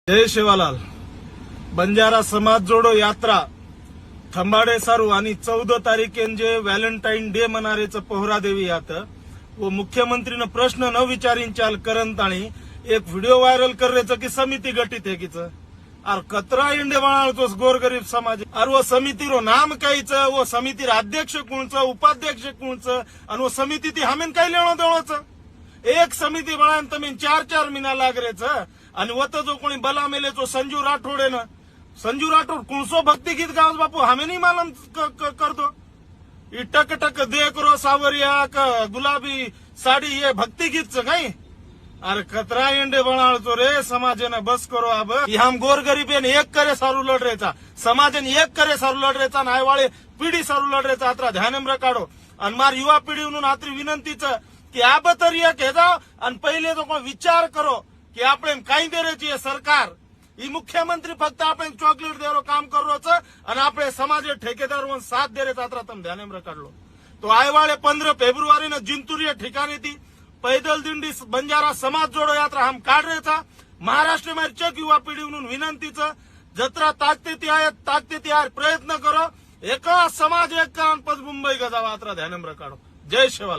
जय सेवालाल. बंजारा समाज जोडो यात्रा थंबाडे सारू आणि 14 तारीखेन जे व्हॅलेंटाईन डे मनारेचं पोहरा देवी यात व मुख्यमंत्रीनं प्रश्न न विचारीन चाल करंत आणि एक व्हिडिओ व्हायरल करायचं की समिती गठीत है कीच अर कतरा इंडे बनावतोस गोरगरीब समाज अर वो समिती रो नाम कायचं वो समिती अध्यक्ष कोणचं उपाध्यक्ष कोणचं आणि वो समिती ती हमेन काय लेणं देवचं एक समिती बनान तुम्ही 4-4 महिना लागरेचं आणि वत जो कोणी बला मेले तो संजू राठोडे ना संजू राठोड कुणसो भक्ती गीत गावस बापू हमें नहीं मालूम कर दो ये टक टक देख रो सावरिया का गुलाबी साड़ी ये भक्ति गीत काही अरे कतरा इंडे बनावतो रे समाजने बस करो अब हम गोरगरीब एक करे सारू लड़ रेचा समाजन एक करे सारू लड़ रेचा नाय वाले पिढी सारू लड़ रेचा आत्रा ध्यानम रकाडो आणि मार युवा पिढी म्हणून आत्री विनंतीच की आब तरी एक हे जाओ आणि पहिले तो कोण विचार करो की આપણે કઈ દેરે છીએ સરકાર ઈ મુખ્યમંત્રી ફક્ત આપણે ચોકલેટ દેરો કામ કરો છે અને આપણે સમાજે ઠેકેદારો સાથ દેરે તાત્રા તમે ધ્યાને રખાડલો તો આયવાળે 15 ફેબ્રુઆરી ના जिंतुरी ठिकाणी थी पैदल दिंडी बंजारा समाज जोडो यात्रा हम काढ रहे था महाराष्ट्र में चक युवा पिढी म्हणून विनंतीचं जत्रा ताकते ती प्रयत्न करो एका समाज एक पद मुंबई गजावा यात्रा ध्याने रखाडो. जय शिवालाल.